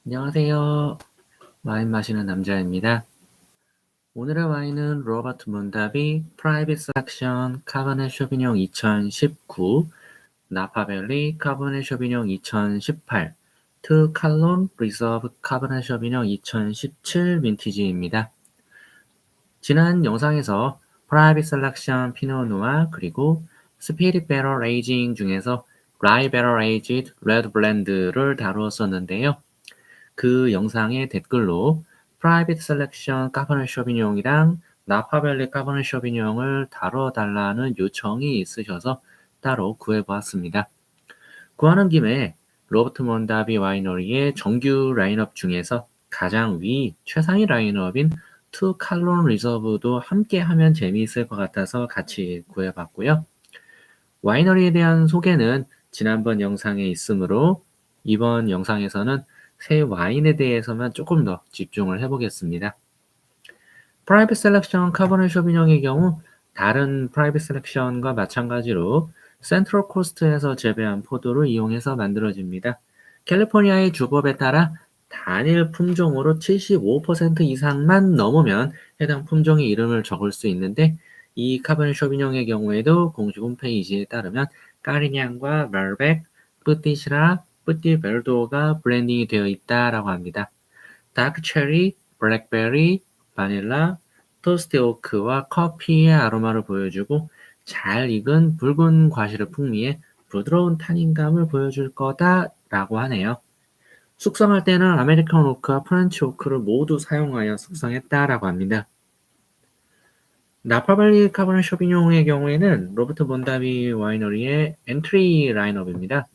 안녕하세요. 와인 마시는 남자입니다. 오늘의 와인은 로버트 문다비 프라이빗 셀렉션 카버네 쇼비뇽 2019, 나파밸리 카버네 쇼비뇽 2018, 투 칼론 리저브 카버네 쇼비뇽 2017 빈티지입니다. 지난 영상에서 프라이빗 셀렉션 피노누아 그리고 스피릿 배럴 에이징 중에서 라이 배럴 에이지드 레드 블렌드를 다루었었는데요. 그 영상의 댓글로 프라이빗 셀렉션 카버넷 쇼비뇽이랑 나파밸리 카버넷 쇼비뇽을 다뤄달라는 요청이 있으셔서 따로 구해보았습니다. 구하는 김에 로버트 먼다비 와이너리의 정규 라인업 중에서 가장 위 최상위 라인업인 투 칼론 리저브도 함께 하면 재미있을 것 같아서 같이 구해봤고요. 와이너리에 대한 소개는 지난번 영상에 있으므로 이번 영상에서는 새 와인에 대해서만 조금 더 집중을 해보겠습니다. 프라이빗 셀렉션 카버넷 쇼비뇽의 경우 다른 프라이빗 셀렉션과 마찬가지로 센트럴 코스트에서 재배한 포도를 이용해서 만들어집니다. 캘리포니아의 주법에 따라 단일 품종으로 75% 이상만 넘으면 해당 품종의 이름을 적을 수 있는데 이 카버넷 쇼비뇽의 경우에도 공식 홈페이지에 따르면 까리냥과 말백, 뿌띠시라, 뿌띠 베르도가 브랜딩이 되어 있다라고 합니다. 다크 체리, 블랙베리, 바닐라, 토스트 오크와 커피의 아로마를 보여주고 잘 익은 붉은 과실의 풍미에 부드러운 탄닌감을 보여줄 거다라고 하네요. 숙성할 때는 아메리칸 오크와 프렌치 오크를 모두 사용하여 숙성했다라고 합니다. 나파밸리 카버넷 쇼비뇽의 경우에는 로버트 본다비 와이너리의 엔트리 라인업입니다.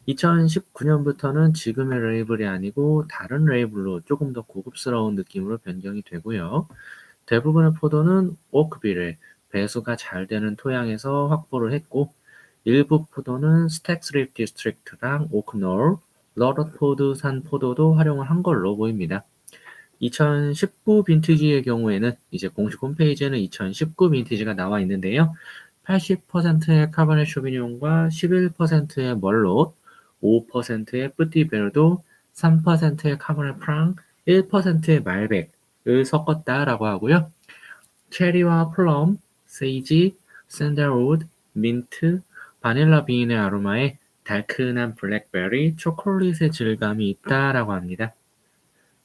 2019년부터는 지금의 레이블이 아니고 다른 레이블로 조금 더 고급스러운 느낌으로 변경이 되고요. 대부분의 포도는 오크빌에 배수가 잘 되는 토양에서 확보를 했고 일부 포도는 스택스립 디스트릭트랑 오크놀, 러더포드산 포도도 활용을 한 걸로 보입니다. 2019 빈티지의 경우에는 이제 공식 홈페이지에는 2019 빈티지가 나와 있는데요. 80%의 카버넷 쇼비뇽과 11%의 멀롯, 5%의 뿌띠베르도, 3%의 카버넷 프랑, 1%의 말백을 섞었다라고 하고요. 체리와 플럼, 세이지, 샌들우드, 민트, 바닐라 빈의 아로마에 달큰한 블랙베리, 초콜릿의 질감이 있다라고 합니다.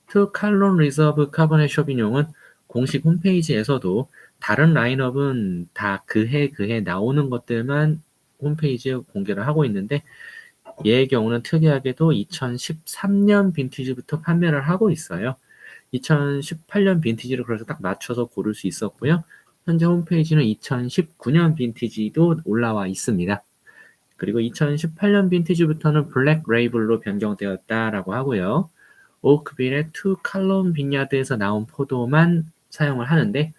투 칼론 리저브 카버넷 쇼비뇽은 공식 홈페이지에서도 다른 라인업은 다 그해 나오는 것들만 홈페이지에 공개를 하고 있는데 얘의 경우는 특이하게도 2013년 빈티지부터 판매를 하고 있어요. 2018년 빈티지를 그래서 딱 맞춰서 고를 수 있었고요. 현재 홈페이지는 2019년 빈티지도 올라와 있습니다. 그리고 2018년 빈티지부터는 블랙 레이블로 변경되었다라고 하고요. 오크빌의 투 칼론 빈야드에서 나온 포도만 사용을 하는데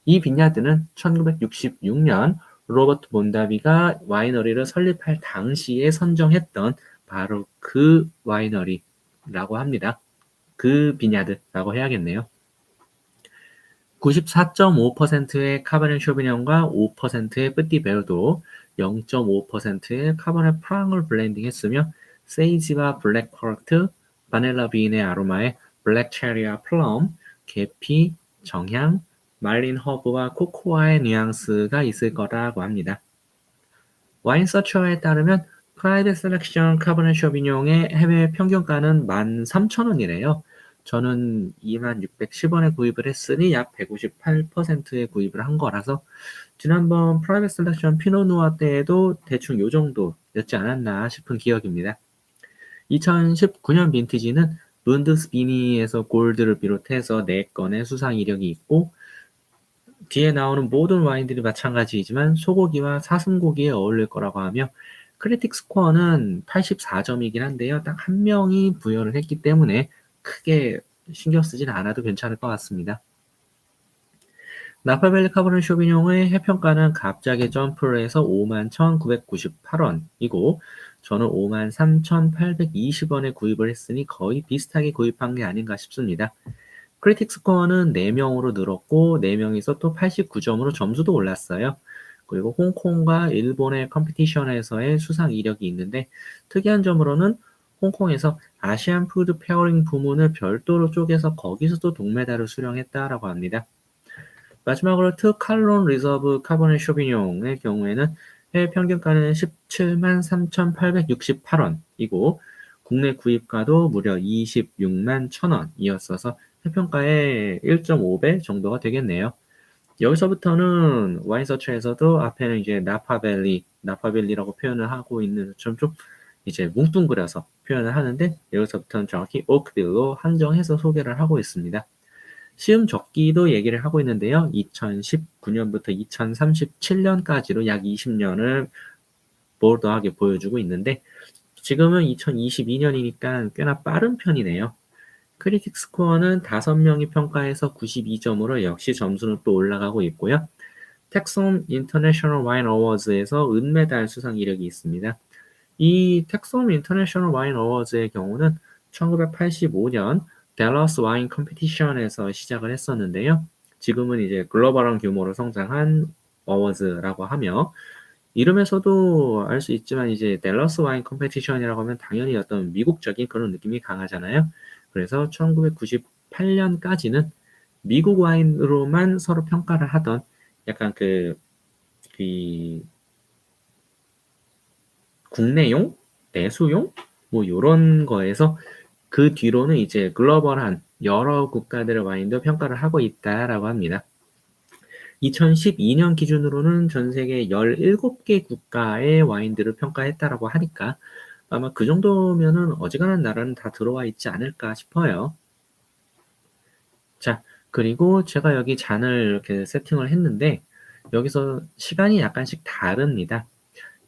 이 빈야드는 1966년 로버트 몬다비가 와이너리를 설립할 당시에 선정했던 바로 그 와이너리라고 합니다. 그 빈야드라고 해야겠네요. 94.5%의 카버넷 쇼비뇽과 5%의 뿌띠 베르도, 0.5%의 카버넷 프랑을 블렌딩했으며 세이지와 블랙 포렉트, 바닐라 빈의 아로마에 블랙 체리와 플럼, 계피, 정향, 말린 허브와 코코아의 뉘앙스가 있을 거라고 합니다. 와인 서처에 따르면 프라이빗 셀렉션 카버넷 쇼비뇽의 해외 평균가는 13,000원이래요. 저는 2610원에 구입을 했으니 약 158%에 구입을 한 거라서 지난번 프라이빗 셀렉션 피노누아 때에도 대충 요 정도였지 않았나 싶은 기억입니다. 2019년 빈티지는 문드스비니에서 골드를 비롯해서 4건의 수상 이력이 있고 뒤에 나오는 모든 와인들이 마찬가지이지만 소고기와 사슴고기에 어울릴 거라고 하며 크리틱 스코어는 84점이긴 한데요. 딱 한 명이 부여를 했기 때문에 크게 신경 쓰진 않아도 괜찮을 것 같습니다. 나파밸리 카버넷 쇼비뇽의 해평가는 갑자기 점프를 해서 51,998원이고 저는 53,820원에 구입을 했으니 거의 비슷하게 구입한 게 아닌가 싶습니다. 크리틱 스코어는 4명으로 늘었고 4명이서 또 89점으로 점수도 올랐어요. 그리고 홍콩과 일본의 컴피티션에서의 수상 이력이 있는데 특이한 점으로는 홍콩에서 아시안 푸드 페어링 부문을 별도로 쪼개서 거기서도 동메달을 수령했다라고 합니다. 마지막으로 트칼론 리저브 카버네 쇼비뇽의 경우에는 해외 평균가는 17만 3,868원이고 국내 구입가도 무려 26만 1,000원이었어서 해평가의 1.5배 정도가 되겠네요. 여기서부터는 와인서처에서도 앞에는 이제 나파밸리라고 표현을 하고 있는 것처럼 좀 이제 뭉뚱그려서 표현을 하는데 여기서부터는 정확히 오크빌로 한정해서 소개를 하고 있습니다. 시음 적기도 얘기를 하고 있는데요. 2019년부터 2037년까지로 약 20년을 보더하게 보여주고 있는데 지금은 2022년이니까 꽤나 빠른 편이네요. 크리틱 스코어는 5명이 평가해서 92점으로 역시 점수는 또 올라가고 있고요. 텍솜 인터내셔널 와인 어워즈에서 은메달 수상 이력이 있습니다. 이 텍솜 인터내셔널 와인 어워즈의 경우는 1985년 댈러스 와인 컴피티션에서 시작을 했었는데요. 지금은 이제 글로벌한 규모로 성장한 어워즈라고 하며 이름에서도 알 수 있지만 이제 댈러스 와인 컴피티션이라고 하면 당연히 어떤 미국적인 그런 느낌이 강하잖아요. 그래서 1998년까지는 미국 와인으로만 서로 평가를 하던 약간 그 국내용, 내수용 뭐 요런 거에서 그 뒤로는 이제 글로벌한 여러 국가들의 와인도 평가를 하고 있다라고 합니다. 2012년 기준으로는 전 세계 17개 국가의 와인들을 평가했다라고 하니까 아마 그 정도면은 어지간한 나라는 다 들어와 있지 않을까 싶어요. 자, 그리고 제가 여기 잔을 이렇게 세팅을 했는데 여기서 시간이 약간씩 다릅니다.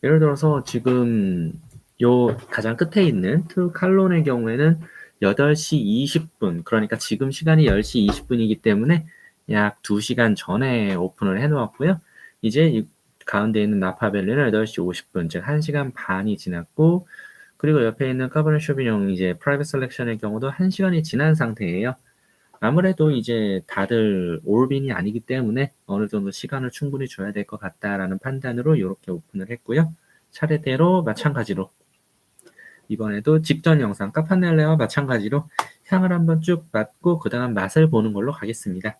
예를 들어서 지금 요 가장 끝에 있는 트칼론의 경우에는 8시 20분, 그러니까 지금 시간이 10시 20분이기 때문에 약 2시간 전에 오픈을 해 놓았고요. 이제 이 가운데 있는 나파밸리는 8시 50분, 즉 1시간 반이 지났고, 그리고 옆에 있는 카버네 쇼비뇽 이제 프라이빗 셀렉션의 경우도 1시간이 지난 상태예요. 아무래도 이제 다들 올빈이 아니기 때문에 어느 정도 시간을 충분히 줘야 될 것 같다라는 판단으로 이렇게 오픈을 했고요. 차례대로 마찬가지로 이번에도 직전 영상 카파넬레와 마찬가지로 향을 한번 쭉 맡고 그 다음 맛을 보는 걸로 가겠습니다.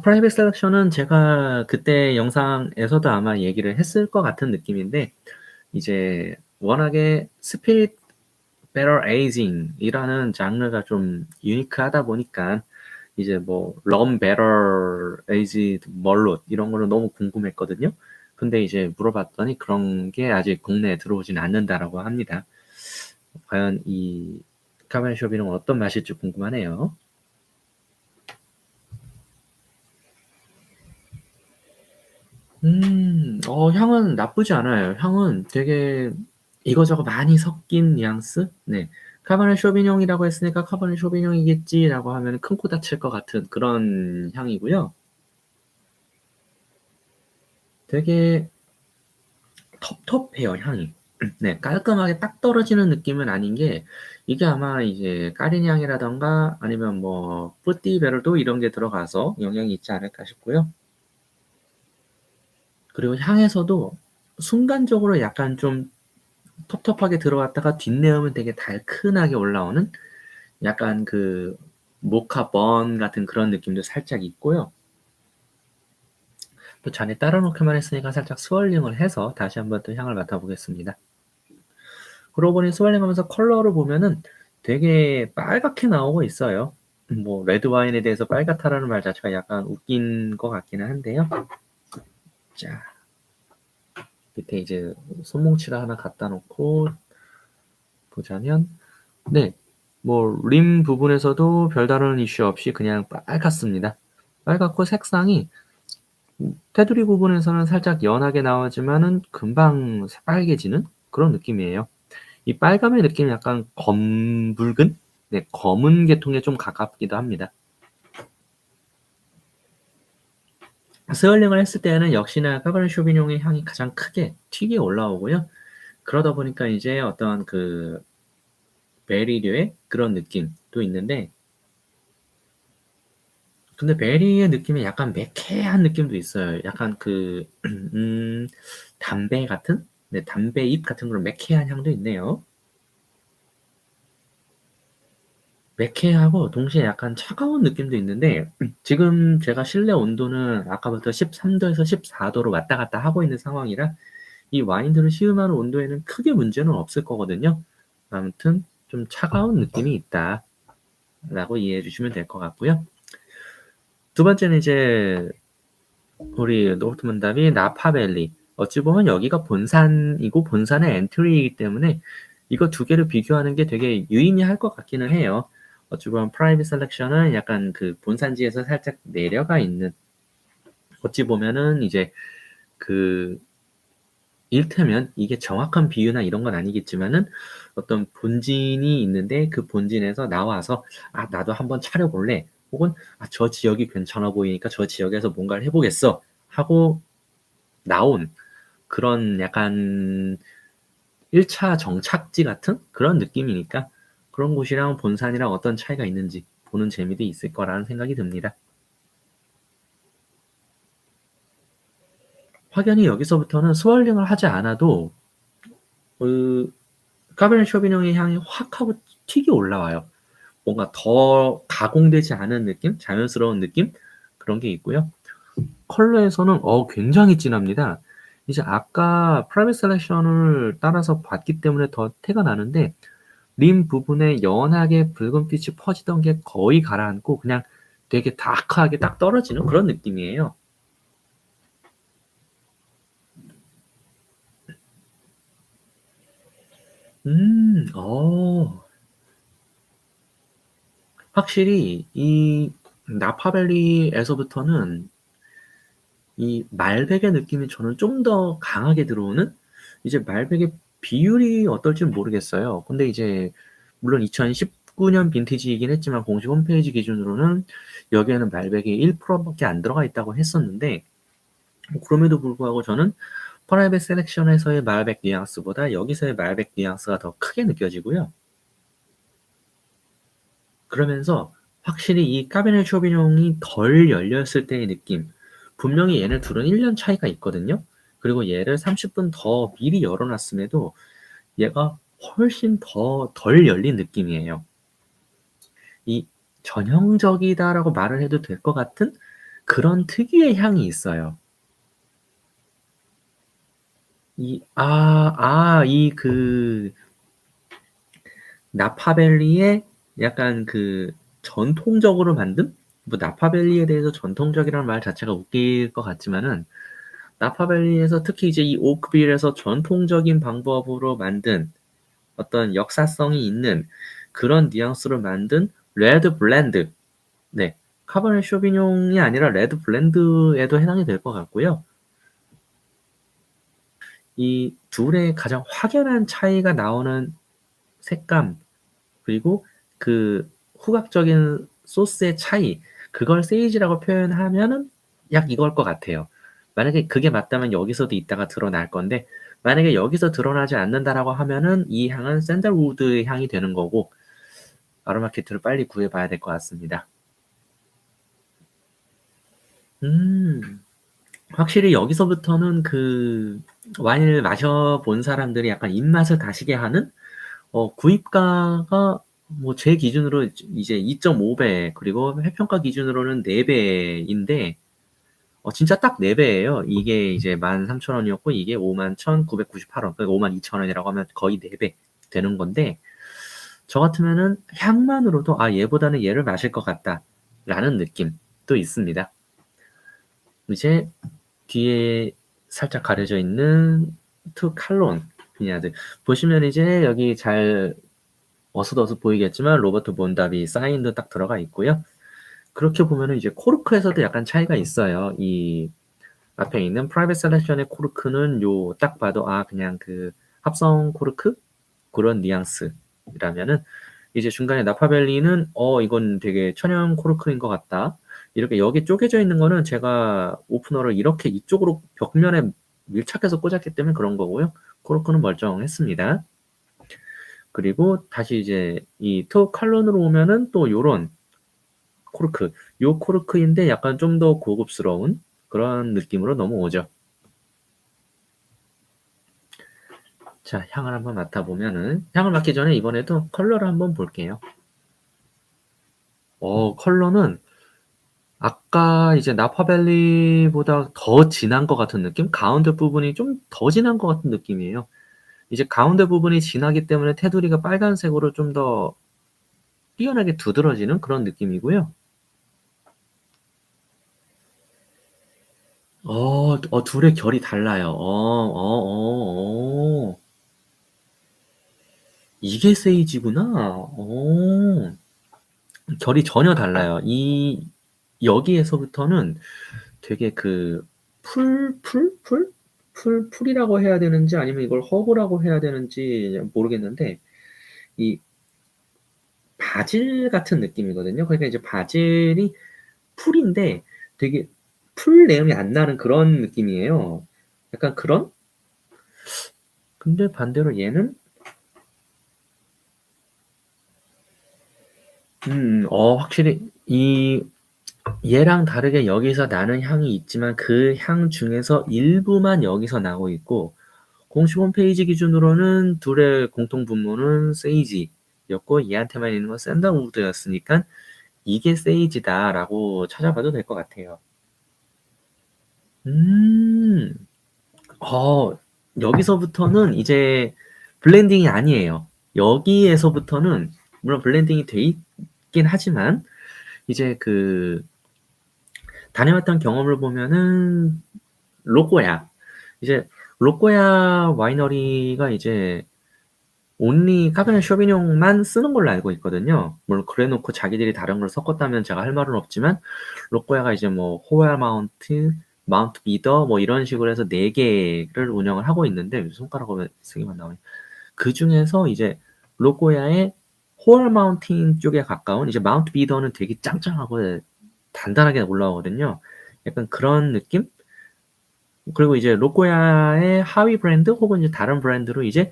프라이빗 셀렉션은 제가 그때 영상에서도 아마 얘기를 했을 것 같은 느낌인데 이제 워낙에 스피릿 better aging이라는 장르가 좀 유니크하다 보니까 이제 뭐 럼 better aged 멀롯 이런 거는 너무 궁금했거든요. 근데 이제 물어봤더니 그런 게 아직 국내에 들어오진 않는다라고 합니다. 과연 이 카베네 쇼비뇽은 어떤 맛일지 궁금하네요. 향은 나쁘지 않아요. 향은 되게 이거저거 많이 섞인 뉘앙스? 네. 카베네 쇼비뇽이라고 했으니까 '카베네 쇼비뇽이겠지.'라고 하면은 큰 코 다칠 것 같은 그런 향이고요. 되게 텁텁해요, 향이. 네. 깔끔하게 딱 떨어지는 느낌은 아닌 게 이게 아마 이제 까리냥이라든가 아니면 뭐 뿌띠베르도 이런 게 들어가서 영향이 있지 않을까 싶고요. 그리고 향에서도 순간적으로 약간 좀 텁텁하게 들어갔다가 뒷내음은 되게 달큰하게 올라오는 약간 그 모카 번 같은 그런 느낌도 살짝 있고요. 또 잔에 따라 놓기만 했으니까 살짝 스월링을 해서 다시 한번 또 향을 맡아 보겠습니다. 그러고 보니 스월링하면서 컬러를 보면은 되게 빨갛게 나오고 있어요. 뭐 레드 와인에 대해서 빨갛다라는 말 자체가 약간 웃긴 것 같기는 한데요. 자, 밑에 이제 손뭉치를 하나 갖다 놓고 보자면 네. 뭐 림 부분에서도 별다른 이슈 없이 그냥 빨갛습니다. 빨갛고 색상이 테두리 부분에서는 살짝 연하게 나오지만은 금방 새빨개지는 그런 느낌이에요. 이 빨감의 느낌이 약간 검붉은? 네, 검은 계통에 좀 가깝기도 합니다. 스월링을 했을 때에는 역시나 카베르네 쇼비뇽의 향이 가장 크게 튀게 올라오고요. 그러다 보니까 이제 어떤 그 베리류의 그런 느낌도 있는데 근데 베리의 느낌이 약간 매캐한 느낌도 있어요. 약간 그 담배 같은? 네, 담배 잎 같은 그런 매캐한 향도 있네요. 매캐하고 동시에 약간 차가운 느낌도 있는데 지금 제가 실내 온도는 아까부터 13도에서 14도로 왔다 갔다 하고 있는 상황이라 이 와인들을 시음하는 온도에는 크게 문제는 없을 거거든요. 아무튼 좀 차가운 느낌이 있다라고 이해해 주시면 될 것 같고요. 두 번째는 이제 우리 노르트문답이 나파밸리. 어찌 보면 여기가 본산이고 본산의 엔트리이기 때문에 이거 두 개를 비교하는 게 되게 유의미할 것 같기는 해요. 어찌 보면 프라이빗 셀렉션은 약간 그 본산지에서 살짝 내려가 있는, 어찌 보면은 이제 그 일테면 이게 정확한 비유나 이런 건 아니겠지만은 어떤 본진이 있는데 그 본진에서 나와서 아 나도 한번 차려볼래, 혹은 아 저 지역이 괜찮아 보이니까 저 지역에서 뭔가를 해보겠어 하고 나온 그런 약간 1차 정착지 같은 그런 느낌이니까 그런 곳이랑 본산이랑 어떤 차이가 있는지 보는 재미도 있을 거라는 생각이 듭니다. 확연히 여기서부터는 스월링을 하지 않아도 그 카베르네 쇼비뇽의 향이 확 하고 튀게 올라와요. 뭔가 더 가공되지 않은 느낌? 자연스러운 느낌? 그런 게 있고요. 컬러에서는 굉장히 진합니다. 이제 아까 프라이빗 셀렉션을 따라서 봤기 때문에 더 티가 나는데 림 부분에 연하게 붉은빛이 퍼지던 게 거의 가라앉고 그냥 되게 다크하게 딱 떨어지는 그런 느낌이에요. 음, 어, 확실히 이 나파밸리에서부터는 이 말백의 느낌이 저는 좀 더 강하게 들어오는, 이제 말백의 비율이 어떨지는 모르겠어요. 근데 이제 물론 2019년 빈티지이긴 했지만 공식 홈페이지 기준으로는 여기에는 말백이 1%밖에 안 들어가 있다고 했었는데 그럼에도 불구하고 저는 프라이빗 셀렉션에서의 말백 뉘앙스보다 여기서의 말백 뉘앙스가 더 크게 느껴지고요. 그러면서 확실히 이 까베네 쇼비뇽이 덜 열렸을 때의 느낌, 분명히 얘네 둘은 1년 차이가 있거든요. 그리고 얘를 30분 더 미리 열어놨음에도 얘가 훨씬 더 덜 열린 느낌이에요. 이 전형적이다라고 말을 해도 될 것 같은 그런 특유의 향이 있어요. 나파밸리의 약간 그 전통적으로 만든, 뭐 나파밸리에 대해서 전통적이라는 말 자체가 웃길 것 같지만은 나파밸리에서 특히 이제 이 오크빌에서 전통적인 방법으로 만든 어떤 역사성이 있는 그런 뉘앙스로 만든 레드 블렌드. 네. 카버네 쇼비뇽이 아니라 레드 블렌드에도 해당이 될 것 같고요. 이 둘의 가장 확연한 차이가 나오는 색감, 그리고 그 후각적인 소스의 차이, 그걸 세이지라고 표현하면은 약 이걸 것 같아요. 만약에 그게 맞다면 여기서도 이따가 드러날 건데 만약에 여기서 드러나지 않는다라고 하면은 이 향은 샌들우드의 향이 되는 거고 아로마 키트를 빨리 구해봐야 될 것 같습니다. 음, 확실히 여기서부터는 그 와인을 마셔본 사람들이 약간 입맛을 가시게 하는 구입가가 뭐 제 기준으로 이제 2.5배, 그리고 회평가 기준으로는 4배인데 진짜 딱 4배예요. 이게 이제 13,000원이었고 이게 51,998원, 그러니까 52,000원이라고 하면 거의 4배 되는 건데 저 같으면은 향만으로도 아 얘보다는 얘를 마실 것 같다라는 느낌도 있습니다. 이제 뒤에 살짝 가려져 있는 투 칼론 비냐드 보시면 이제 여기 잘 어슷어슷 보이겠지만 로버트 본답이 사인도 딱 들어가 있고요. 그렇게 보면은 이제 코르크에서도 약간 차이가 있어요. 이 앞에 있는 프라이빗 셀렉션의 코르크는 요 딱 봐도 아 그냥 그 합성 코르크 그런 뉘앙스라면은 이제 중간에 나파밸리는 이건 되게 천연 코르크인 것 같다. 이렇게 여기 쪼개져 있는 거는 제가 오프너를 이렇게 이쪽으로 벽면에 밀착해서 꽂았기 때문에 그런 거고요. 코르크는 멀쩡했습니다. 그리고 다시 이제 이 투 칼론으로 오면은 또 요런 코르크, 요 코르크인데 약간 좀 더 고급스러운 그런 느낌으로 넘어오죠. 자, 향을 한번 맡아보면은, 향을 맡기 전에 이번에도 컬러를 한번 볼게요. 컬러는 아까 이제 나파밸리보다 더 진한 것 같은 느낌? 가운데 부분이 좀 더 진한 것 같은 느낌이에요. 이제 가운데 부분이 진하기 때문에 테두리가 빨간색으로 좀 더 뛰어나게 두드러지는 그런 느낌이고요. 둘의 결이 달라요. 이게 세이지구나. 결이 전혀 달라요. 여기에서부터는 되게 그 풀이라고 해야 되는지 아니면 이걸 허브라고 해야 되는지 모르겠는데, 이 바질 같은 느낌이거든요. 그러니까 이제 바질이 풀인데 되게 풀 내음이 안 나는 그런 느낌이에요. 약간 그런? 근데 반대로 얘는 확실히 얘랑 다르게 여기서 나는 향이 있지만 그 향 중에서 일부만 여기서 나고 있고, 공식 홈페이지 기준으로는 둘의 공통 분모는 세이지였고 얘한테만 있는 건 샌들우드였으니까 이게 세이지다라고 찾아봐도 될 것 같아요. 음, 어, 여기서부터는 이제 블렌딩이 아니에요. 여기에서부터는 물론 블렌딩이 돼 있긴 하지만 이제 그 다녀왔던 경험을 보면은 로꼬야. 이제 로꼬야 와이너리가 이제 온리 카베네 쇼비뇽만 쓰는 걸로 알고 있거든요. 물론 그래놓고 자기들이 다른 걸 섞었다면 제가 할 말은 없지만, 로꼬야가 이제 뭐 호얄 마운트, 마운트 비더 뭐 이런 식으로 해서 4개를 운영을 하고 있는데, 손가락으로 3개만 나오네. 그 중에서 이제 로꼬야의 호얄 마운틴 쪽에 가까운, 이제 마운트 비더는 되게 짱짱하고 단단하게 올라오거든요. 약간 그런 느낌? 그리고 이제 로꼬야의 하위 브랜드 혹은 이제 다른 브랜드로 이제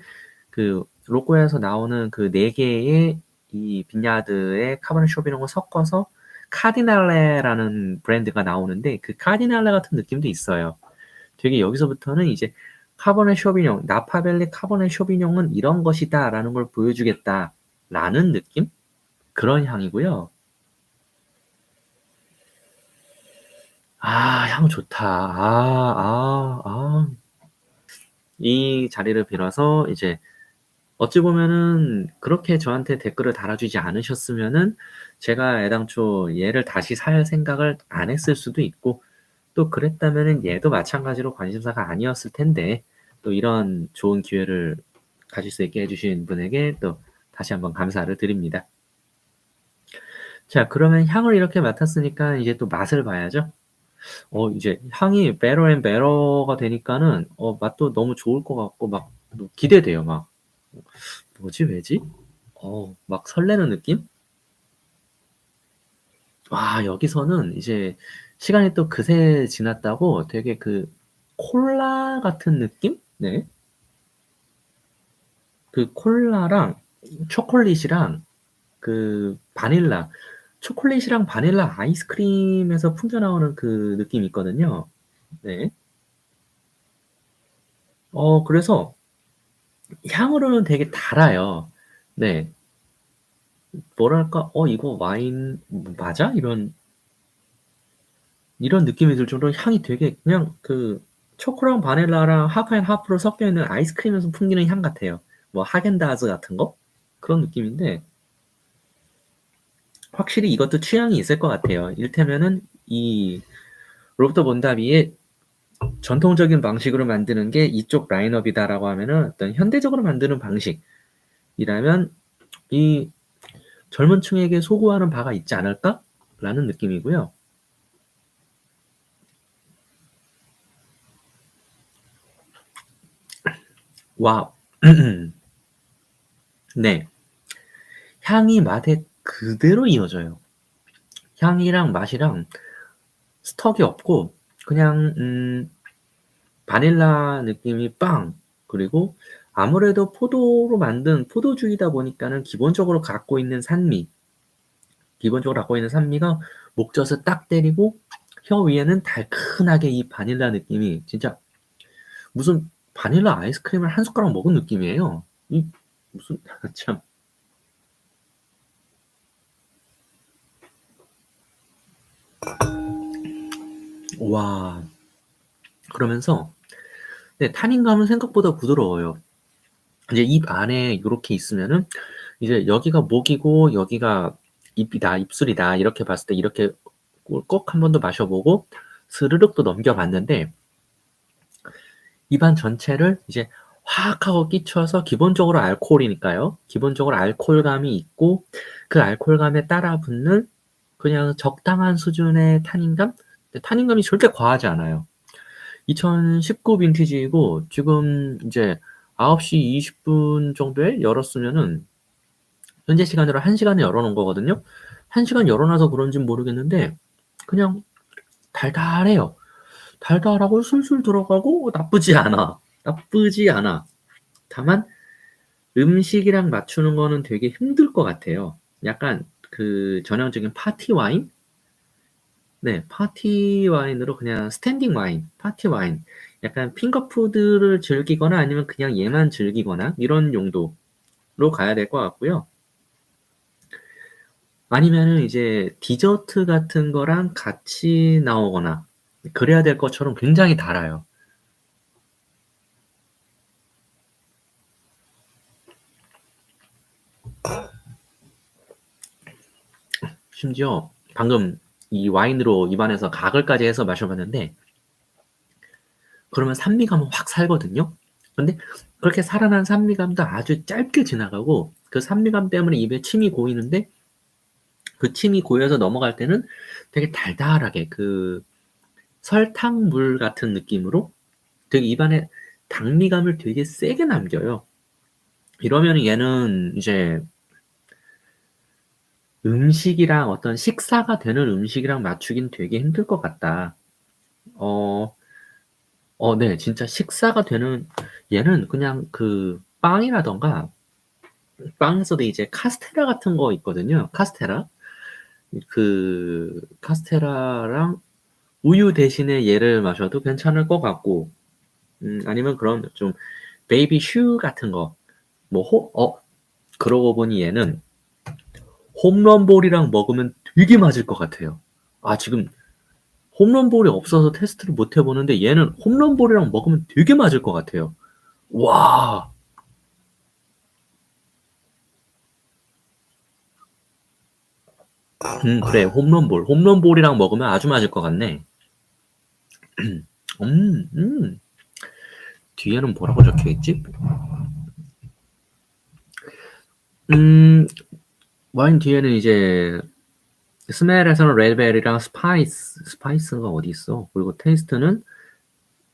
그 로꼬야에서 나오는 그 4개의 이 빈야드의 카베르네 쇼비뇽을 섞어서 카디날레라는 브랜드가 나오는데, 그 카디날레 같은 느낌도 있어요. 되게 여기서부터는 이제 카베르네 쇼비뇽, 나파밸리 카베르네 쇼비뇽은 이런 것이다라는 걸 보여주겠다라는 느낌? 그런 향이고요. 향 좋다. 이 자리를 빌어서 이제 어찌 보면은 그렇게 저한테 댓글을 달아주지 않으셨으면은 제가 애당초 얘를 다시 살 생각을 안 했을 수도 있고, 또 그랬다면은 얘도 마찬가지로 관심사가 아니었을 텐데, 또 이런 좋은 기회를 가질 수 있게 해주신 분에게 또 다시 한번 감사를 드립니다. 자, 그러면 향을 이렇게 맡았으니까 이제 또 맛을 봐야죠. 이제 향이 better and better가 되니까는 맛도 너무 좋을 것 같고 막 기대돼요. 막 뭐지 왜지? 막 설레는 느낌? 와, 여기서는 이제 시간이 또 그새 지났다고 되게 그 콜라 같은 느낌? 네. 그 콜라랑 초콜릿이랑 그 바닐라, 초콜릿이랑 바닐라 아이스크림에서 풍겨나오는 그 느낌이 있거든요. 네. 그래서 향으로는 되게 달아요. 네. 뭐랄까, 이거 와인 맞아? 이런 느낌이 들 정도로 향이 되게 그냥 그 초코랑 바닐라랑 하프 앤 하프로 섞여 있는 아이스크림에서 풍기는 향 같아요. 뭐 하겐다즈 같은 거? 그런 느낌인데, 확실히 이것도 취향이 있을 것 같아요. 이를테면은 이 로버트 본다비의 전통적인 방식으로 만드는 게 이쪽 라인업이다라고 하면은 어떤 현대적으로 만드는 방식이라면 이 젊은 층에게 소구하는 바가 있지 않을까라는 느낌이고요. 와우. 네. 향이 맛에 그대로 이어져요. 향이랑 맛이랑 스톡이 없고 그냥 바닐라 느낌이 빵. 그리고 아무래도 포도로 만든 포도주이다 보니까는 기본적으로 갖고 있는 산미가 목젖을 딱 때리고 혀 위에는 달큰하게 이 바닐라 느낌이 진짜 무슨 바닐라 아이스크림을 한 숟가락 먹은 느낌이에요. 이 무슨 참. 와. 그러면서 네, 탄닌감은 생각보다 부드러워요. 이제 입 안에 요렇게 있으면은 이제 여기가 목이고 여기가 입이다, 입술이다 이렇게 봤을 때 이렇게 꿀꺽 한 번 더 마셔 보고 스르륵 또 넘겨 봤는데 입안 전체를 이제 확 하고 끼쳐서 기본적으로 알코올이니까요. 기본적으로 알코올감이 있고 그 알코올감에 따라 붙는 그냥 적당한 수준의 탄닌감? 근데 탄닌감이 절대 과하지 않아요. 2019 빈티지이고 지금 이제 9시 20분 정도에 열었으면은 현재 시간으로 1시간에 열어놓은 거거든요. 1시간 열어놔서 그런진 모르겠는데 그냥 달달해요. 달달하고 술술 들어가고 나쁘지 않아. 나쁘지 않아. 다만 음식이랑 맞추는 거는 되게 힘들 것 같아요. 약간 그 전형적인 파티 와인? 네, 파티 와인으로 그냥 스탠딩 와인, 파티 와인. 약간 핑거푸드를 즐기거나 아니면 그냥 얘만 즐기거나 이런 용도로 가야 될 것 같고요. 아니면은 이제 디저트 같은 거랑 같이 나오거나 그래야 될 것처럼 굉장히 달아요. 심지어 방금 이 와인으로 입안에서 가글까지 해서 마셔봤는데 그러면 산미감은 확 살거든요. 근데 그렇게 살아난 산미감도 아주 짧게 지나가고 그 산미감 때문에 입에 침이 고이는데 그 침이 고여서 넘어갈 때는 되게 달달하게 그 설탕물 같은 느낌으로 되게 입안에 당미감을 되게 세게 남겨요. 이러면 얘는 이제 음식이랑 어떤 식사가 되는 음식이랑 맞추긴 되게 힘들 것 같다. 어, 네, 진짜 식사가 되는 얘는 그냥 그 빵이라던가 빵에서도 이제 카스테라 같은 거 있거든요. 카스테라. 그 카스테라랑 우유 대신에 얘를 마셔도 괜찮을 것 같고, 아니면 그런 좀 베이비 슈 같은 거, 뭐 그러고 보니 얘는 홈런볼이랑 먹으면 되게 맞을 것 같아요. 아, 지금 홈런볼이 없어서 테스트를 못 해보는데 얘는 홈런볼이랑 먹으면 되게 맞을 것 같아요. 와, 그래, 홈런볼. 홈런볼이랑 먹으면 아주 맞을 것 같네. 음, 음. 뒤에는 뭐라고 적혀 있지? 음, 와인 뒤에는 이제 스멜에서는 레드베리랑 스파이스가 어디 있어? 그리고 테이스트는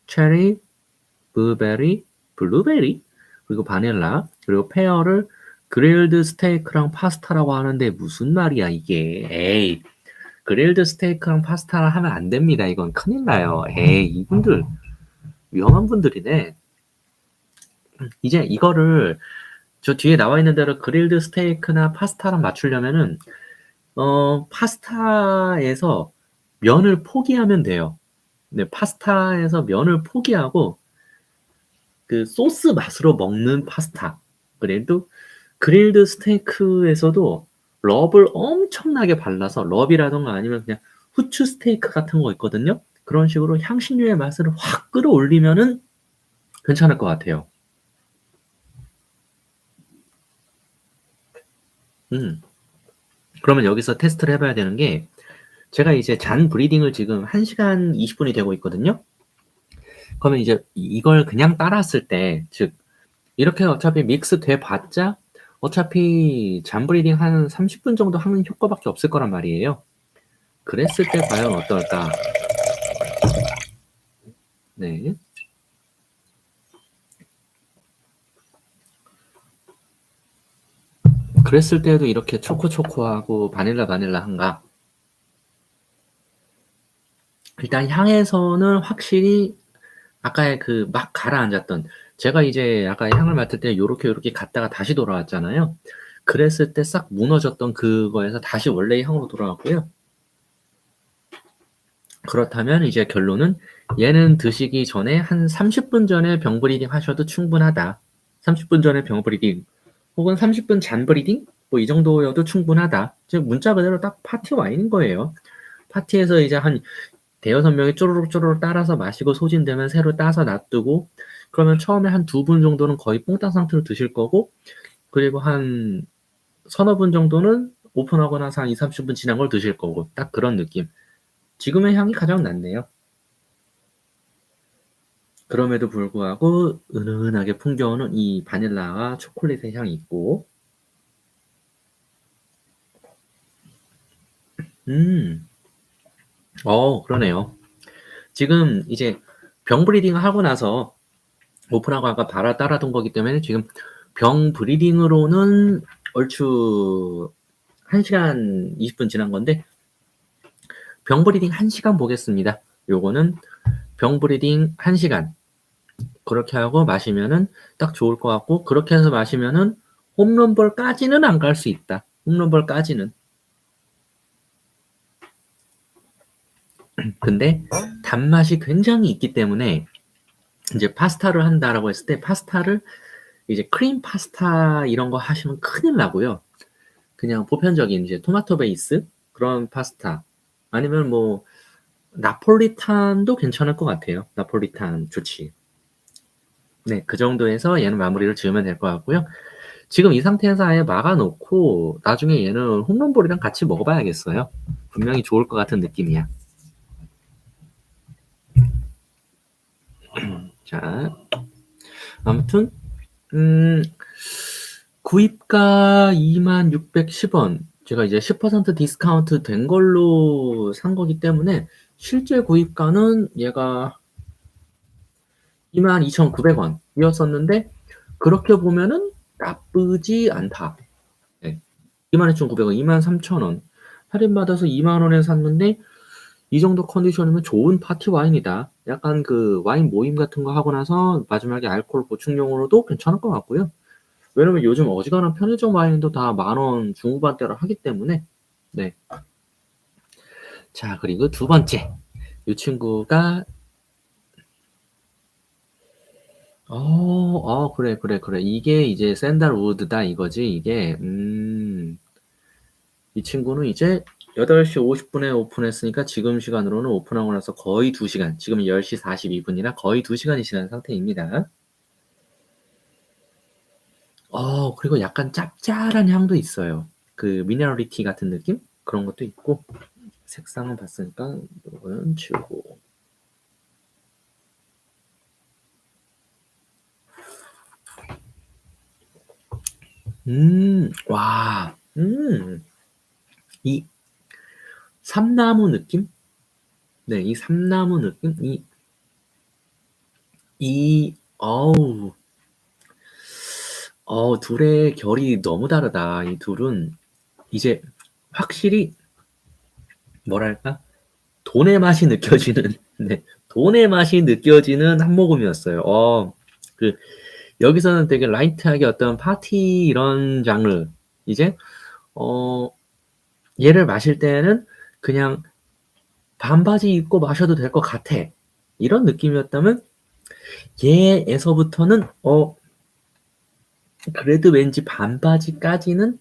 체리, 블루베리, 그리고 바닐라, 그리고 페어를 그릴드 스테이크랑 파스타라고 하는데 무슨 말이야 이게? 에이, 그릴드 스테이크랑 파스타를 하면 안 됩니다. 이건 큰일 나요. 에이, 이분들 위험한 분들이네. 이제 이거를 저 뒤에 나와 있는 대로 그릴드 스테이크나 파스타랑 맞추려면은 파스타에서 면을 포기하면 돼요. 네, 파스타에서 면을 포기하고 그 소스 맛으로 먹는 파스타. 그래도 그릴드 스테이크에서도 럽을 엄청나게 발라서 럽이라던가 아니면 그냥 후추 스테이크 같은 거 있거든요. 그런 식으로 향신료의 맛을 확 끌어올리면은 괜찮을 것 같아요. 음. 그러면 여기서 테스트를 해봐야 되는 게 제가 이제 잔 브리딩을 지금 1시간 20분이 되고 있거든요. 그러면 이제 이걸 그냥 따랐을 때, 즉 이렇게 어차피 믹스 돼 봤자 어차피 잔 브리딩 한 30분 정도 하는 효과밖에 없을 거란 말이에요. 그랬을 때 과연 어떨까? 네. 그랬을 때도 이렇게 초코초코하고 바닐라한가? 일단 향에서는 확실히 아까의 그 막 가라앉았던 제가 이제 아까 향을 맡을 때 요렇게 갔다가 다시 돌아왔잖아요. 그랬을 때 싹 무너졌던 그거에서 다시 원래의 향으로 돌아왔고요. 그렇다면 이제 결론은 얘는 드시기 전에 한 30분 전에 병 브리딩 하셔도 충분하다. 30분 전에 병 브리딩 혹은 30분 잔 브리딩 뭐 이 정도여도 충분하다. 즉 문자 그대로 딱 파티 와인인 거예요. 파티에서 이제 한 대여섯 명이 쪼르륵 따라서 마시고 소진되면 새로 따서 놔두고 그러면 처음에 한 2분 정도는 거의 뽕땅 상태로 드실 거고 그리고 한 서너 분 정도는 오픈하고 나서 한 20-30분 지난 걸 드실 거고 딱 그런 느낌. 지금의 향이 가장 낫네요. 그럼에도 불구하고 은은하게 풍겨오는 이 바닐라와 초콜릿의 향이 있고 그러네요. 지금 이제 병 브리딩을 하고 나서 오픈하고 아까 바라 따라둔 거기 때문에 지금 병 브리딩으로는 얼추 1시간 20분 지난 건데 병 브리딩 1시간 보겠습니다. 요거는 병 브리딩 1시간 그렇게 하고 마시면은 딱 좋을 것 같고 그렇게 해서 마시면은 홈런볼까지는 안 갈 수 있다. 홈런볼까지는. 근데 단맛이 굉장히 있기 때문에 이제 파스타를 한다라고 했을 때 파스타를 이제 크림 파스타 이런 거 하시면 큰일 나고요. 그냥 보편적인 이제 토마토 베이스 그런 파스타 아니면 뭐 나폴리탄도 괜찮을 것 같아요. 나폴리탄 좋지. 네, 그 정도에서 얘는 마무리를 지으면 될 것 같고요. 지금 이 상태에서 아예 막아놓고 나중에 얘는 홈런볼이랑 같이 먹어봐야겠어요. 분명히 좋을 것 같은 느낌이야. 자, 아무튼 구입가 21,610원. 제가 이제 10% 디스카운트 된 걸로 산 거기 때문에 실제 구입가는 얘가 22,900원이었었는데 그렇게 보면은 나쁘지 않다. 네. 22,900원, 23,000원. 할인받아서 20,000원에 샀는데 이 정도 컨디션이면 좋은 파티 와인이다. 약간 그 와인 모임 같은 거 하고 나서 마지막에 알코올 보충용으로도 괜찮을 것 같고요. 왜냐면 요즘 어지간한 편의점 와인도 다 10,000원 중후반대로 하기 때문에 네. 자, 그리고 두 번째. 이 친구가 그래. 이게 이제 샌달우드다 이거지. 이게 이 친구는 이제 8시 50분에 오픈했으니까 지금 시간으로는 오픈하고 나서 거의 2시간, 지금 10시 42분이라 거의 2시간이 지난 상태입니다. 그리고 약간 짭짤한 향도 있어요. 그 미네랄리티 같은 느낌? 그런 것도 있고 색상은 봤으니까 이거는 지우고 와, 이 삼나무 느낌? 네, 이 삼나무 느낌? 어우, 둘의 결이 너무 다르다. 이 둘은 이제 확실히 뭐랄까? 돈의 맛이 느껴지는, 네, 돈의 맛이 느껴지는 한 모금이었어요. 그, 여기서는 되게 라이트하게 어떤 파티 이런 장르, 이제, 어, 얘를 마실 때는 그냥 반바지 입고 마셔도 될 것 같아. 이런 느낌이었다면, 얘에서부터는, 그래도 왠지 반바지까지는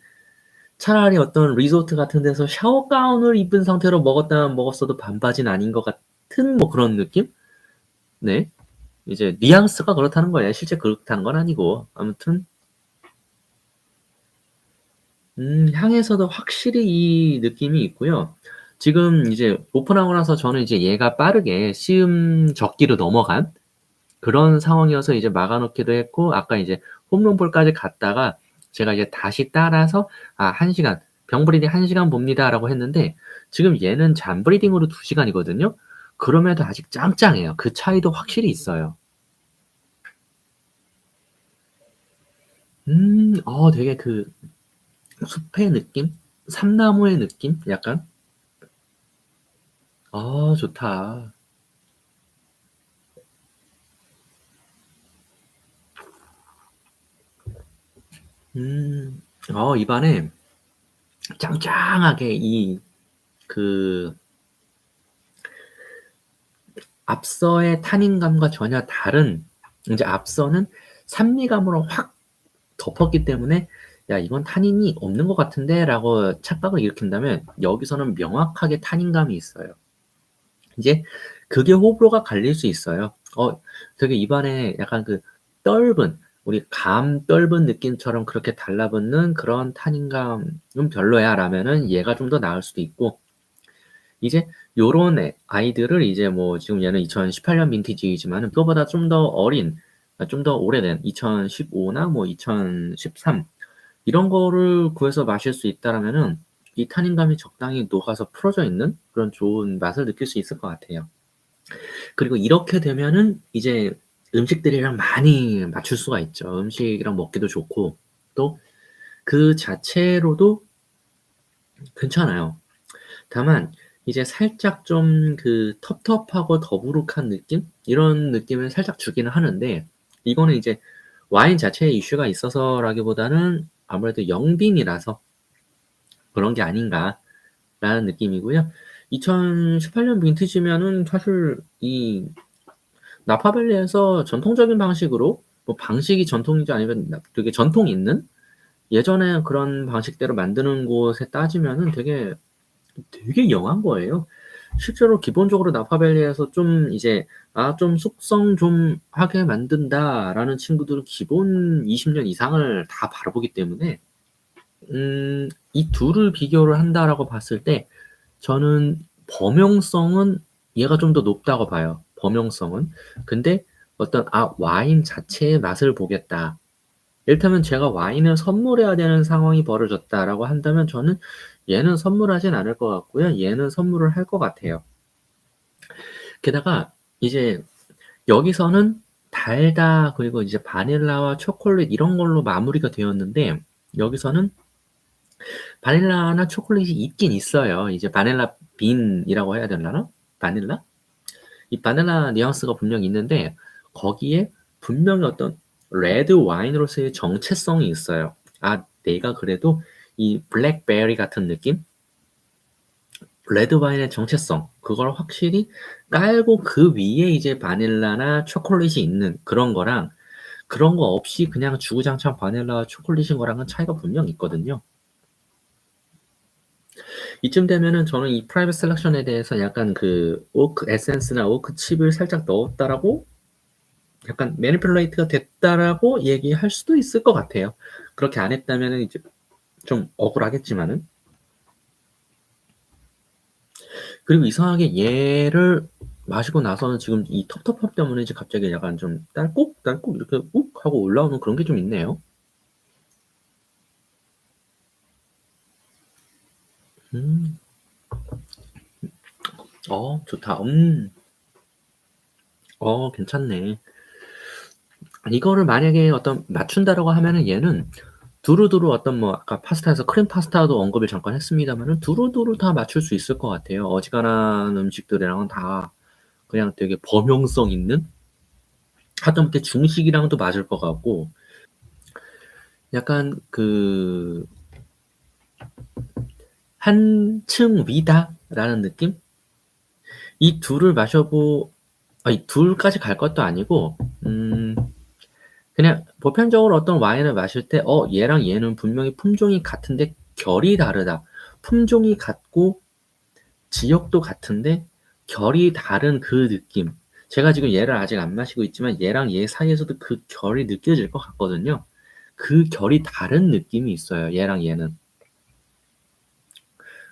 차라리 어떤 리조트 같은 데서 샤워 가운을 입은 상태로 먹었다면 먹었어도 반바지는 아닌 것 같은 뭐 그런 느낌? 네. 이제 뉘앙스가 그렇다는 거예요. 실제 그렇다는 건 아니고. 아무튼 향에서도 확실히 이 느낌이 있고요. 지금 이제 오픈하고 나서 저는 이제 얘가 빠르게 시음 적기로 넘어간 그런 상황이어서 이제 막아놓기도 했고 아까 이제 홈런볼까지 갔다가 제가 이제 다시 따라서 1시간 병 브리딩 1시간 봅니다라고 했는데 지금 얘는 잔 브리딩으로 2시간이거든요. 그럼에도 아직 짱짱해요. 그 차이도 확실히 있어요. 되게 그 숲의 느낌? 삼나무의 느낌? 약간? 좋다. 입안에 짱짱하게 그 앞서의 탄닌감과 전혀 다른, 이제 앞서는 산미감으로 확 덮었기 때문에 '야 이건 탄닌이 없는 것 같은데.'라고 착각을 일으킨다면, 여기서는 명확하게 탄닌감이 있어요. 이제 그게 호불호가 갈릴 수 있어요. 되게 입안에 약간 그 떫은, 우리 감 떫은 느낌처럼 그렇게 달라붙는 그런 탄닌감은 별로야라면은 얘가 좀 더 나을 수도 있고, 이제 요런 아이들을 이제 뭐 지금 얘는 2018년 빈티지이지만은 그거보다 좀 더 어린, 좀 더 오래된 2015나 뭐 2013 이런 거를 구해서 마실 수 있다라면은 이 탄닌감이 적당히 녹아서 풀어져 있는 그런 좋은 맛을 느낄 수 있을 것 같아요. 그리고 이렇게 되면은 이제 음식들이랑 많이 맞출 수가 있죠. 음식이랑 먹기도 좋고 또 그 자체로도 괜찮아요. 다만 이제 살짝 좀 그 텁텁하고 더부룩한 느낌? 이런 느낌을 살짝 주기는 하는데, 이거는 이제 와인 자체에 이슈가 있어서라기보다는 아무래도 영빈이라서 그런 게 아닌가라는 느낌이고요. 2018년 빈티지면은 사실 이 나파밸리에서 전통적인 방식으로, 뭐 방식이 전통이지 아니면 되게 전통 있는 예전에 그런 방식대로 만드는 곳에 따지면은 되게 영한 거예요. 실제로 기본적으로 나파밸리에서 좀 이제 '아 좀 숙성 좀 하게 만든다.'라는 친구들은 기본 20년 이상을 다 바라보기 때문에, 이 둘을 비교를 한다라고 봤을 때 저는 범용성은 얘가 좀 더 높다고 봐요, 범용성은. 근데 어떤 '아 와인 자체의 맛을 보겠다.' 이를테면 제가 와인을 선물해야 되는 상황이 벌어졌다라고 한다면 저는 얘는 선물하진 않을 것 같고요. 얘는 선물을 할 것 같아요. 게다가 이제 여기서는 달다, 그리고 이제 바닐라와 초콜릿 이런 걸로 마무리가 되었는데, 여기서는 바닐라나 초콜릿이 있긴 있어요. 이제 바닐라 빈이라고 해야 되려나? 바닐라? 이 바닐라 뉘앙스가 분명히 있는데, 거기에 분명히 어떤 레드 와인으로서의 정체성이 있어요. '아 내가 그래도 이 블랙베리 같은 느낌? 레드 와인의 정체성, 그걸 확실히 깔고 그 위에 이제 바닐라나 초콜릿이 있는 그런 거랑, 그런 거 없이 그냥 주구장창 바닐라와 초콜릿인 거랑은 차이가 분명히 있거든요. 이쯤 되면은 저는 이 프라이빗 셀렉션에 대해서 약간 그 오크 에센스나 오크 칩을 살짝 넣었다라고, 약간 매니플레이트가 됐다라고 얘기할 수도 있을 것 같아요. 그렇게 안 했다면은 이제 좀 억울하겠지만은. 그리고 이상하게 얘를 마시고 나서는 지금 이 텁텁함 때문에 이제 갑자기 약간 좀 딸꾹딸꾹 이렇게 욱 하고 올라오는 그런 게 좀 있네요. 음. 좋다. 괜찮네. 이거를 만약에 어떤 맞춘다라고 하면은 얘는 두루두루 어떤, 뭐 아까 파스타에서 크림 파스타도 언급을 잠깐 했습니다마는 두루두루 다 맞출 수 있을 것 같아요. 어지간한 음식들이랑은 다 그냥 되게 범용성 있는, 하다못해 중식이랑도 맞을 것 같고, 약간 그 '한층 위다.'라는 느낌? 이 둘을 마셔보 이 둘까지 갈 것도 아니고, 그냥 보편적으로 어떤 와인을 마실 때 '얘랑 얘는 분명히 품종이 같은데 결이 다르다.' 품종이 같고 지역도 같은데 결이 다른 그 느낌. 제가 지금 얘를 아직 안 마시고 있지만 얘랑 얘 사이에서도 그 결이 느껴질 것 같거든요. 그 결이 다른 느낌이 있어요, 얘랑 얘는.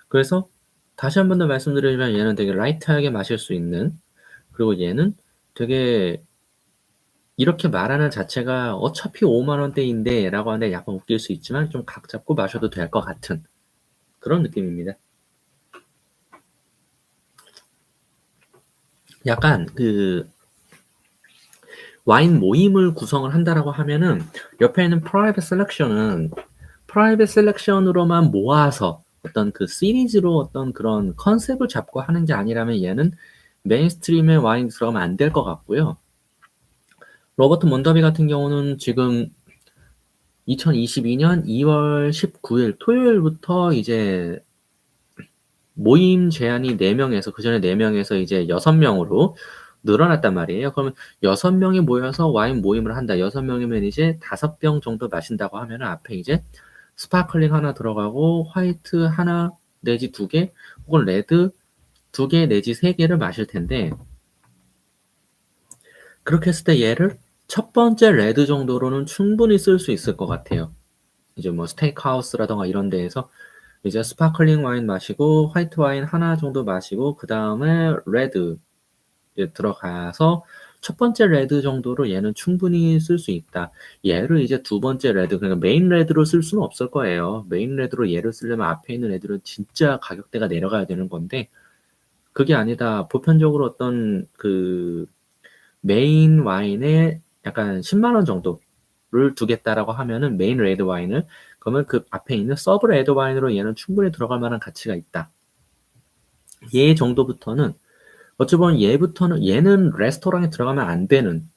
그래서 다시 한 번 더 말씀드리면 얘는 되게 라이트하게 마실 수 있는, 그리고 얘는 되게 이렇게 말하는 자체가 '어차피 5만 원대인데.'라고 하는데 약간 웃길 수 있지만 좀 각 잡고 마셔도 될 것 같은 그런 느낌입니다. 약간 그 와인 모임을 구성을 한다라고 하면은 옆에 있는 프라이빗 셀렉션으로만 모아서 어떤 그 시리즈로 어떤 그런 컨셉을 잡고 하는 게 아니라면 얘는 메인스트림에 와인이 들어가면 안 될 것 같고요. 로버트 먼더비 같은 경우는 지금 2022년 2월 19일 토요일부터 이제 모임 제한이 4명에서, 그전에 4명에서 이제 6명으로 늘어났단 말이에요. 그러면 6명이 모여서 와인 모임을 한다. 6명이면 이제 5병 정도 마신다고 하면은 앞에 이제 스파클링 하나 들어가고 화이트 하나 내지 2개 혹은 레드 2개 내지 3개를 마실 텐데, 그렇게 했을 때 얘를 첫 번째 레드 정도로는 충분히 쓸 수 있을 것 같아요. 이제 뭐 스테이크하우스라던가 이런 데에서 이제 스파클링 와인 마시고 화이트 와인 하나 정도 마시고 그 다음에 레드 들어가서 첫 번째 레드 정도로 얘는 충분히 쓸 수 있다. 얘를 이제 두 번째 레드, 그러니까 메인 레드로 쓸 수는 없을 거예요. 메인 레드로 얘를 쓰려면 앞에 있는 애들은 진짜 가격대가 내려가야 되는 건데, 그게 아니다. 보편적으로 어떤 그 메인 와인에 약간 10만 원 정도를 두겠다라고 하면은 메인 레드 와인을, 그러면 그 앞에 있는 서브 레드 와인으로 얘는 충분히 들어갈 만한 가치가 있다. 얘 정도부터는 어찌 보면 얘는 레스토랑에 들어가면 안 되는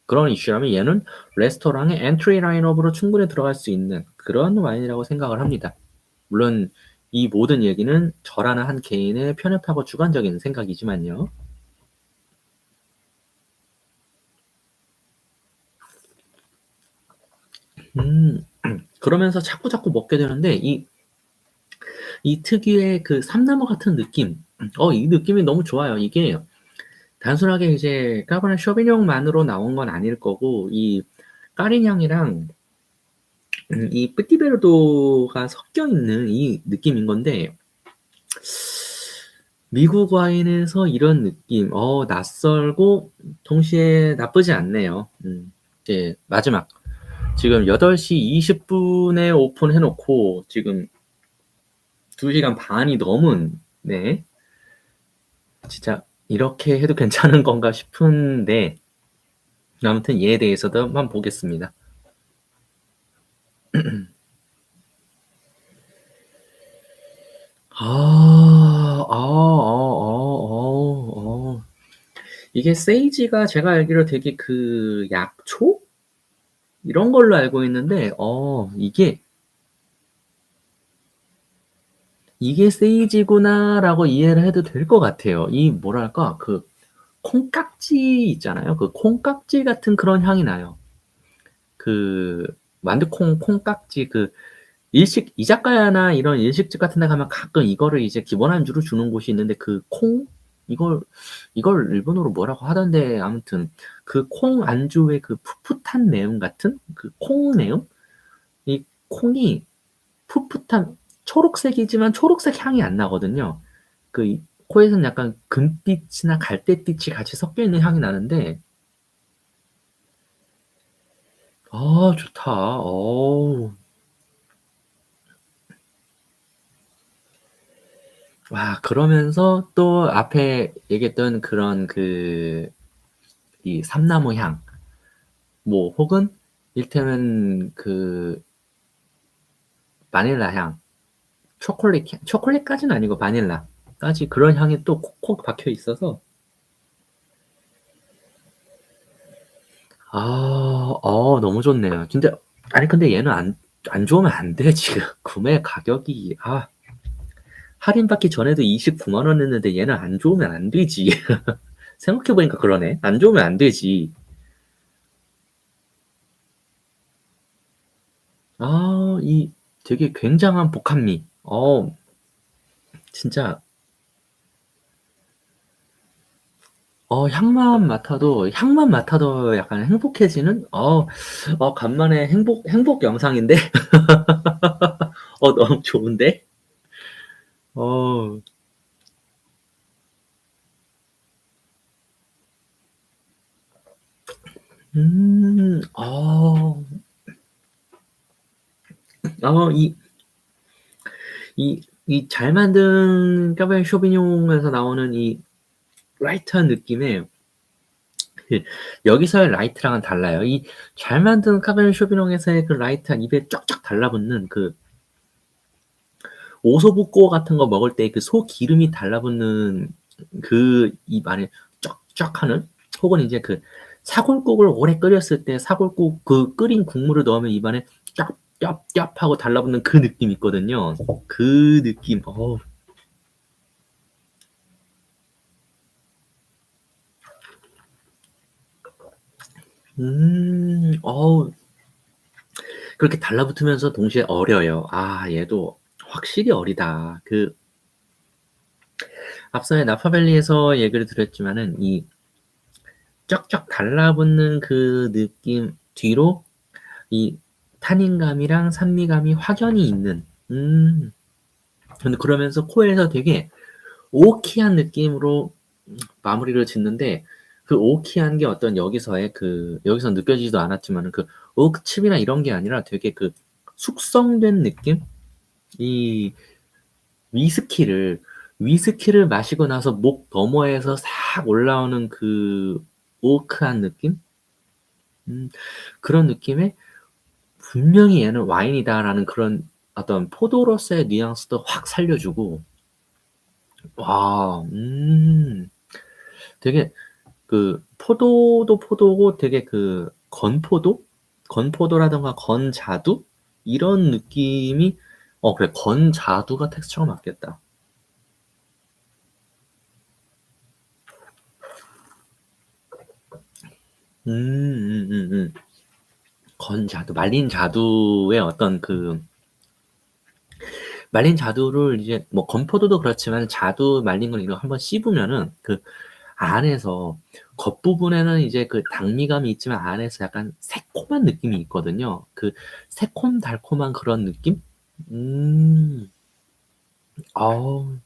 그런 이슈라면 얘는 레스토랑의 엔트리 라인업으로 충분히 들어갈 수 있는 그런 와인이라고 생각을 합니다. 물론 이 모든 얘기는 저라는 한 개인의 편협하고 주관적인 생각이지만요. 그러면서 자꾸 먹게 되는데 이 특유의 그 삼나무 같은 느낌, 이 느낌이 너무 좋아요. 이게 단순하게 이제 까바네 쇼비뇽만으로 나온 건 아닐 거고, 이 까리냥이랑 이 뿌띠베르도가 섞여 있는 이 느낌인 건데, 미국 와인에서 이런 느낌, 낯설고 동시에 나쁘지 않네요. 이제 마지막 지금 8시 20분에 오픈해놓고 지금 2시간 반이 넘은, 네, 진짜 이렇게 해도 괜찮은 건가 싶은데, 아무튼 얘에 대해서도 한번 보겠습니다. 이게 세이지가 제가 알기로 되게 그 약초? 이런 걸로 알고 있는데, 이게 세이지구나라고 이해를 해도 될 것 같아요. 이 뭐랄까, 그 콩깍지 있잖아요. 그 콩깍지 같은 그런 향이 나요. 그 만두콩 콩깍지, 그 이자카야나 이런 일식집 같은 데 가면 가끔 이거를 이제 기본 안주로 주는 곳이 있는데, 그 콩? 이걸 일본어로 뭐라고 하던데, 아무튼 그 콩 안주의 그 풋풋한 내음 같은 그 콩 내음? 이 콩이 풋풋한 초록색이지만 초록색 향이 안 나거든요. 코에서는 약간 금빛이나 갈대빛이 같이 섞여 있는 향이 나는데, 좋다. 와, 그러면서 또 앞에 얘기했던 그런 이 삼나무 향, 뭐, 혹은 일테면 그 바닐라 향, 초콜릿까지는 아니고 바닐라까지 그런 향이 또 콕콕 박혀 있어서, 너무 좋네요. 근데 얘는 안 좋으면 안 돼, 지금. 구매 가격이, 할인받기 전에도 29만 원 했는데 얘는 안 좋으면 안 되지. 생각해보니까 그러네. 안 좋으면 안 되지. 이 되게 굉장한 복합미. 진짜, 향만 맡아도 약간 행복해지는? 간만에 행복 영상인데? 너무 좋은데? 어, 음, 어, 이, 이 잘 만든 까베 쇼비뇽에서 나오는 이 라이트한 느낌의, 여기서의 라이트랑은 달라요. 이 잘 만든 카베 쇼비뇽에서의 그 라이트한 입에 쫙쫙 달라붙는 그 오소부꼬 같은 거 먹을 때 그 소 기름이 달라붙는 그 입 안에 쫙쫙 하는, 혹은 이제 그 사골국을 오래 끓였을 때 사골국 그 끓인 국물을 넣으면 입안에 짭짭짭 하고 달라붙는 그 느낌 있거든요. 그 느낌, 어우, 그렇게 달라붙으면서 동시에 어려요. 아, 얘도 확실히 어리다. 앞서의 나파밸리에서 얘기를 드렸지만은 이 쫙쫙 달라붙는 그 느낌 뒤로 이 탄닌감이랑 산미감이 확연히 있는, 근데 그러면서 코에서 되게 오키한 느낌으로 마무리를 짓는데, 그 오키한 게 어떤 여기서 느껴지지도 않았지만은 그 오크칩이나 이런 게 아니라 되게 그 숙성된 느낌? 이 위스키를, 위스키를 마시고 나서 목 너머에서 싹 올라오는 그 오크한 느낌? 그런 느낌에 분명히 얘는 와인이다라는 그런 어떤 포도로서의 뉘앙스도 확 살려주고, 와, 되게 그 포도도 포도고 되게 그 건포도? 건포도라던가 건자두? 이런 느낌이, 그래, 건자두가 텍스처가 맞겠다. 음, 건자두, 말린 자두를 이제 뭐 건포도도 그렇지만 자두 말린 걸 이거 한번 씹으면은 그 안에서 겉부분에는 이제 그 당미감이 있지만 안에서 약간 새콤한 느낌이 있거든요. 그 새콤달콤한 그런 느낌? 음, 어우,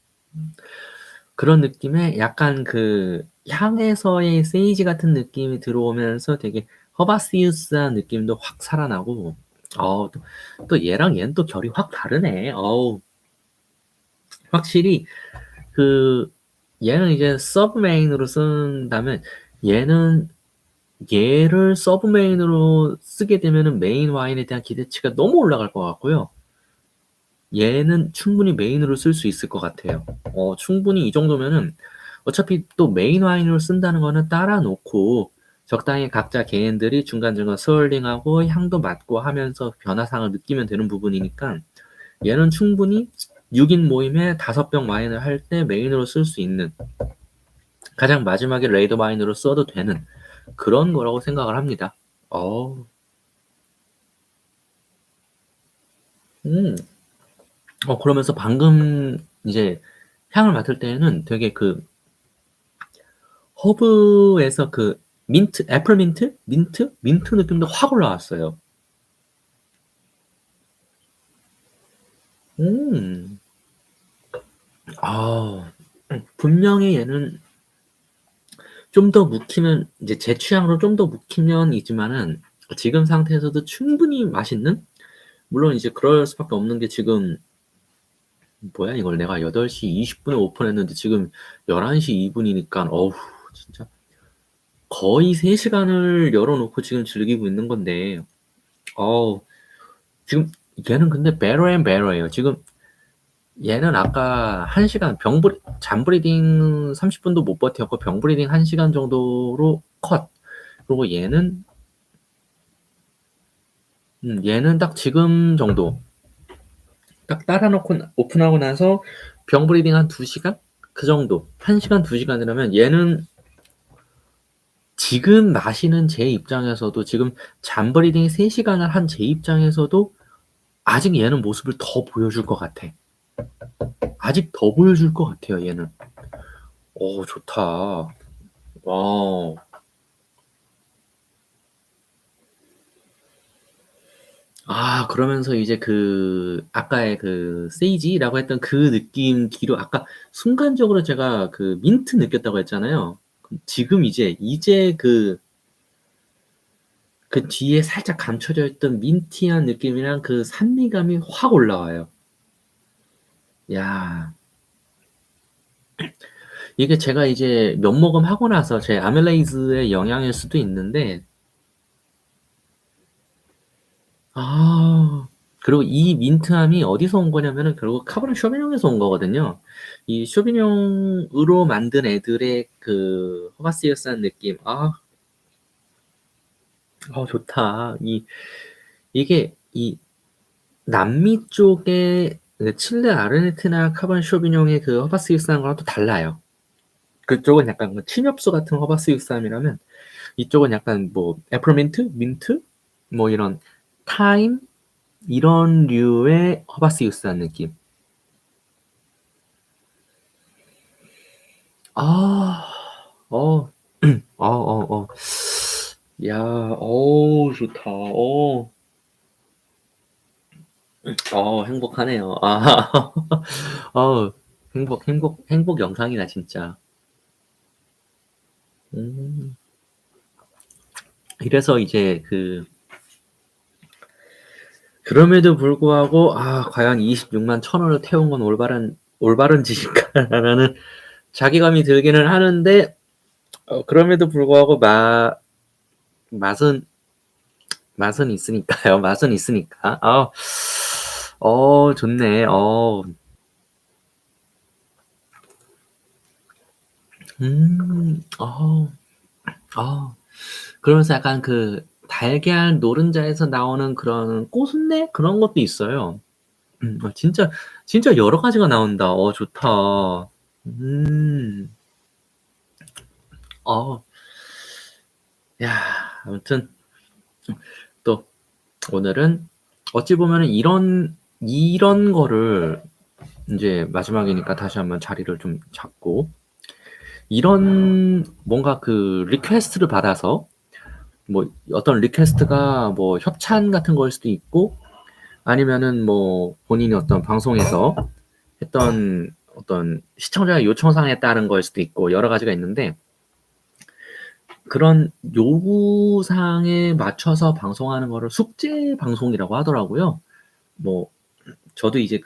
그런 느낌에 약간 그 향에서의 세이지 같은 느낌이 들어오면서 되게 허바시우스한 느낌도 확 살아나고, 또 얘랑 얘는 또 결이 확 다르네. 확실히 그 얘는 이제 서브 메인으로 쓴다면, 얘는 얘를 서브 메인으로 쓰게 되면은 메인 와인에 대한 기대치가 너무 올라갈 것 같고요. 얘는 충분히 메인으로 쓸 수 있을 것 같아요. 충분히 이 정도면은 어차피 또 메인 와인으로 쓴다는 거는 따라 놓고 적당히 각자 개인들이 중간중간 스월링하고 향도 맡고 하면서 변화상을 느끼면 되는 부분이니까, 얘는 충분히 6인 모임에 5병 와인을 할 때 메인으로 쓸 수 있는, 가장 마지막에 레이더 와인으로 써도 되는 그런 거라고 생각을 합니다. 어, 음, 그러면서 방금 이제 향을 맡을 때에는 되게 그 허브에서 그 민트, 애플민트? 민트 느낌도 확 올라왔어요. 음, 아, 분명히 얘는 좀 더 묵히면, 이제 제 취향으로 좀 더 묵히면이지만은 지금 상태에서도 충분히 맛있는? 물론 이제 그럴 수밖에 없는 게, 지금 뭐야 이걸 내가 8시 20분에 오픈했는데 지금 11시 2분이니까, 어우, 진짜 거의 3시간을 열어놓고 지금 즐기고 있는 건데, 어우, 지금 얘는 근데 배러 앤 배러예요. 지금 얘는 아까 1시간 잠브리딩 30분도 못 버텼고 병브리딩 1시간 정도로 컷. 그리고 얘는 딱 지금 정도 딱 따라놓고 오픈하고 나서 병브리딩 한 2시간? 그 정도. 1시간 2시간이라면 얘는 지금 마시는 제 입장에서도, 지금 잠브리딩 3시간을 한 제 입장에서도 아직 얘는 모습을 더 보여줄 것 같아. 아직 더 보여줄 것 같아요, 얘는. 오, 좋다. 와. 그러면서 이제 아까의 그 세이지라고 했던 그 느낌 뒤로, 아까 순간적으로 제가 그 민트 느꼈다고 했잖아요. 지금 이제 그 뒤에 살짝 감춰져 있던 민티한 느낌이랑 그 산미감이 확 올라와요. 야, 이게 제가 이제 면목음 하고 나서 제 아멜레이즈의 영향일 수도 있는데, 그리고 이 민트함이 어디서 온 거냐면은 결국 카베르네 쇼비뇽에서 온 거거든요. 이 쇼비뇽으로 만든 애들의 그 허바시어스한 느낌. 좋다. 이게 이 남미 쪽의 그 칠레, 아르헨티나 카베르네 쇼비뇽의 그 허바시어스한 거랑 또 달라요. 그쪽은 약간 뭐 침엽수 같은 허바시어스함이라면, 이쪽은 약간 뭐 애플민트, 민트, 뭐 이런 타임 이런 류의 허바시우스한 느낌. 아, 어, 야, 좋다. 행복하네요. 어, 행복 영상이다, 진짜. 음, 이래서 이제 그럼에도 불구하고, 과연 26만 1,000원을 태운 건 올바른 짓인가라는 자기감이 들기는 하는데, 그럼에도 불구하고, 맛은, 맛은 있으니까요. 맛은 있으니까. 좋네. 음, 그러면서 약간 달걀 노른자에서 나오는 그런 꼬순내? 그런 것도 있어요. 진짜 여러 가지가 나온다. 좋다. 음, 어, 야, 아무튼, 또, 오늘은 어찌 보면은 이런 거를 이제 마지막이니까 다시 한번 자리를 좀 잡고, 이런 뭔가 리퀘스트를 받아서, 뭐 어떤 리퀘스트가 뭐 협찬 같은 거일 수도 있고, 아니면은 뭐 본인이 어떤 방송에서 했던 어떤 시청자의 요청사항에 따른 거일 수도 있고 여러 가지가 있는데, 그런 요구사항에 맞춰서 방송하는 거를 숙제 방송이라고 하더라고요. 뭐 저도 이제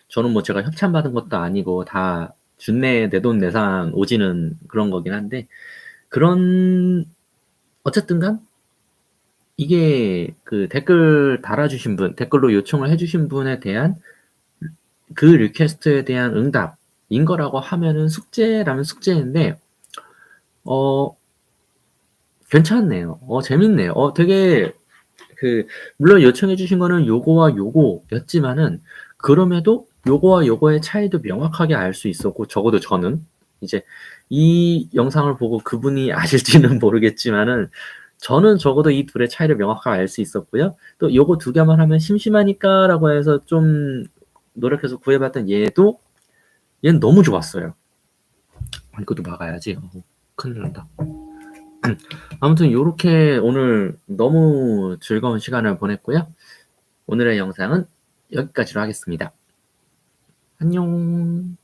저는 뭐 제가 협찬받은 것도 아니고 다 준내 내 돈 내산 오지는 그런 거긴 한데, 그런 어쨌든 간 이게 댓글 달아주신 분, 댓글로 요청을 해주신 분에 대한 그 리퀘스트에 대한 응답인 거라고 하면은 숙제라면 숙제인데, 어, 괜찮네요. 재밌네요. 되게, 물론 요청해주신 거는 요거와 요거였지만은, 그럼에도 요거와 요거의 차이도 명확하게 알 수 있었고, 적어도 저는, 이제, 이 영상을 보고 그분이 아실지는 모르겠지만은, 저는 적어도 이 둘의 차이를 명확하게 알 수 있었고요. 또 요거 두 개만 하면 심심하니까라고 해서 좀 노력해서 구해봤던 얘는 너무 좋았어요. 이것도 막아야지. 큰일 난다. 아무튼 요렇게 오늘 너무 즐거운 시간을 보냈고요. 오늘의 영상은 여기까지로 하겠습니다. 안녕.